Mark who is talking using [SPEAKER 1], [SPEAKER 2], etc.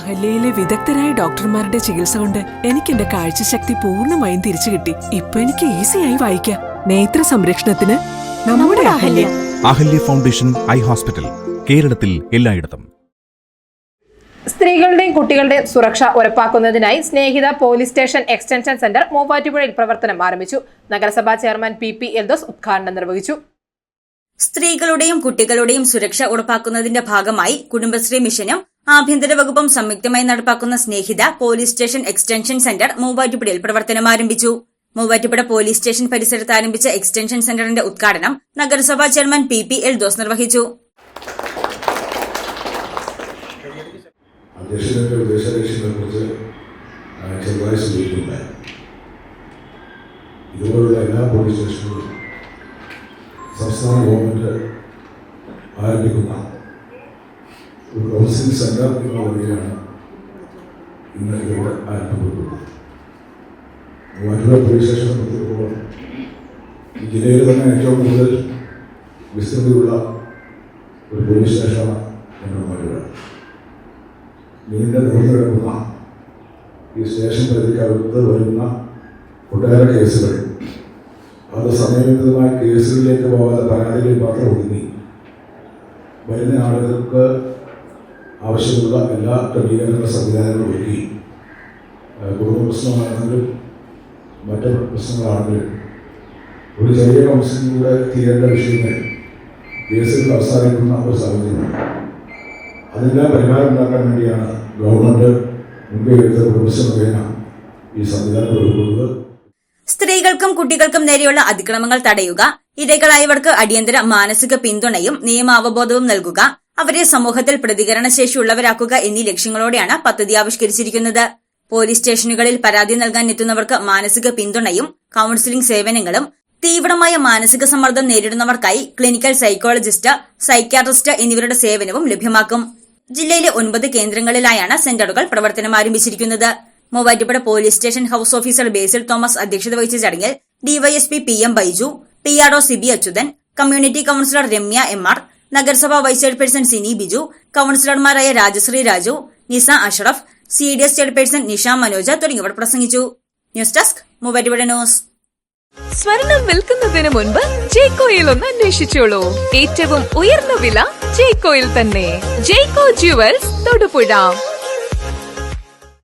[SPEAKER 1] അഹല്യയിലെ വിദഗ്ധരായ ഡോക്ടർമാരുടെ ചികിത്സ കൊണ്ട് എനിക്ക് എന്റെ കാഴ്ചശക്തി പൂർണ്ണമായും തിരിച്ചു കിട്ടി. ഇപ്പൊ എനിക്ക് ഈസിയായി വായിക്കാം. നേത്ര സംരക്ഷണത്തിന് നമ്മുടെ Ahalya.
[SPEAKER 2] Ahalya foundation eye hospital, കേരളത്തിൽ എല്ലായിടത്തും.
[SPEAKER 3] സ്ത്രീകളുടെയും കുട്ടികളുടെയും സുരക്ഷ ഉറപ്പാക്കുന്നതിനായി സ്നേഹിത പോലീസ് സ്റ്റേഷൻ എക്സ്റ്റൻഷൻ സെന്റർ മൂവാറ്റുപുഴയിൽ പ്രവർത്തനം ആരംഭിച്ചു. നഗരസഭാ ചെയർമാൻ പി എൽദോസ് ഉദ്ഘാടനം നിർവഹിച്ചു.
[SPEAKER 4] സ്ത്രീകളുടെയും കുട്ടികളുടെയും സുരക്ഷ ഉറപ്പാക്കുന്നതിന്റെ ഭാഗമായി കുടുംബശ്രീ മിഷനും ആഭ്യന്തര വകുപ്പും സംയുക്തമായി നടപ്പാക്കുന്ന സ്നേഹിത പോലീസ് സ്റ്റേഷൻ എക്സ്റ്റൻഷൻ സെന്റർ മൂവാറ്റുപുഴയിൽ പ്രവർത്തനം ആരംഭിച്ചു. മൂവാറ്റുപുഴ പോലീസ് സ്റ്റേഷൻ പരിസരത്ത് ആരംഭിച്ച എക്സ്റ്റൻഷൻ സെന്ററിന്റെ ഉദ്ഘാടനം നഗരസഭാ ചെയർമാൻ പി എൽദോസ് നിർവഹിച്ചു.
[SPEAKER 5] അധ്യക്ഷന്റെ ഉദ്ദേശലക്ഷ്യങ്ങളെക്കുറിച്ച് ചെറുതായി സൂചിപ്പിക്കുന്നുണ്ടായി. ഇതുപോലുള്ള എല്ലാ പോലീസ് സ്റ്റേഷനുകളും സംസ്ഥാന ഗവൺമെൻറ് ആരംഭിക്കുന്ന ഒരു കൗൺസിലിംഗ് സെൻറ്റർ എന്ന വഴിയാണ് ഇന്ന് ഇവിടെ ആരംഭിക്കപ്പെടുന്നത്. മൂവാറ്റുപുഴ പോലീസ് സ്റ്റേഷനെ പറ്റിയപ്പോൾ ഈ ജില്ലയിൽ തന്നെ ഏറ്റവും കൂടുതൽ വിസ്തൃതിയുള്ള ഒരു പോലീസ് സ്റ്റേഷനാണ് നമ്മുടെ മൂവാറ്റുപുഴ. നീണ്ട നിറഞ്ഞു കിടക്കുന്ന ഈ സ്റ്റേഷൻ പരിധിക്കകത്ത് വരുന്ന ഒട്ടേറെ കേസുകൾ അത് സമയബന്ധിതമായ കേസുകളിലേക്ക് പോകാതെ പരാതികളിൽ മാത്രം ഒതുങ്ങി വരുന്ന ആളുകൾക്ക് ആവശ്യമുള്ള എല്ലാ ക്രമീകരണ സംവിധാനങ്ങളും ഒരുക്കി കുടുംബ പ്രശ്നമാണെങ്കിലും മറ്റ് പ്രശ്നങ്ങളാണെങ്കിലും ഒരു ചെറിയ കൗൺസിലിലൂടെ തീരേണ്ട വിഷയങ്ങൾ കേസുകൾ അവസാനിക്കുന്ന ഒരു സാഹചര്യമാണ്. അതെല്ലാം പരിഹാരം ഉണ്ടാക്കാൻ വേണ്ടിയാണ് ഗവൺമെന്റ് മുൻകൈ എടുത്ത കുടുംബശ്രീ ഈ സംവിധാനം ഒരുക്കുന്നത്.
[SPEAKER 4] സ്ത്രീകൾക്കും കുട്ടികൾക്കും നേരെയുള്ള അതിക്രമങ്ങൾ തടയുക, ഇരകളായവർക്ക് അടിയന്തര മാനസിക പിന്തുണയും നിയമാവബോധവും നൽകുക, അവരെ സമൂഹത്തിൽ പ്രതികരണശേഷിയുള്ളവരാക്കുക എന്നീ ലക്ഷ്യങ്ങളോടെയാണ് പദ്ധതി ആവിഷ്കരിച്ചിരിക്കുന്നത്. പോലീസ് സ്റ്റേഷനുകളിൽ പരാതി നൽകാൻ എത്തുന്നവർക്ക് മാനസിക പിന്തുണയും കൌൺസിലിംഗ് സേവനങ്ങളും, തീവ്രമായ മാനസിക സമ്മർദ്ദം നേരിടുന്നവർക്കായി ക്ലിനിക്കൽ സൈക്കോളജിസ്റ്റ്, സൈക്യാട്രിസ്റ്റ് എന്നിവരുടെ സേവനവും ലഭ്യമാക്കും. ജില്ലയിലെ 9 കേന്ദ്രങ്ങളിലായാണ് സെന്ററുകൾ പ്രവർത്തനം ആരംഭിച്ചിരിക്കുന്നത്. Muvattupuzha police station house officer Basil Thomas അധ്യക്ഷത വഹിച്ച ചടങ്ങിൽ DYSP PM Baiju, PRO Sibi Achuthan, community counsellor Ramya MR, നഗരസഭാ വൈസ് ചെയർപേഴ്സൺ സിനി ബിജു, കൌൺസിലർമാരായ രാജശ്രീ രാജു, നിസ അഷ്റഫ്, CDS ചെയർപേഴ്സൺ നിഷ മനോജ തുടങ്ങിയവർ പ്രസംഗിച്ചു. News desk Muvattupuzha news.
[SPEAKER 6] സ്വർണം വിൽക്കുന്നതിന് മുൻപ് ജെയ്കോയിൽ ഒന്ന് അന്വേഷിച്ചോളൂ. ഏറ്റവും ഉയർന്ന വില ജെയ്കോയിൽ തന്നെ. ജെയ്കോ ജുവൽസ് തൊടുപുഴ.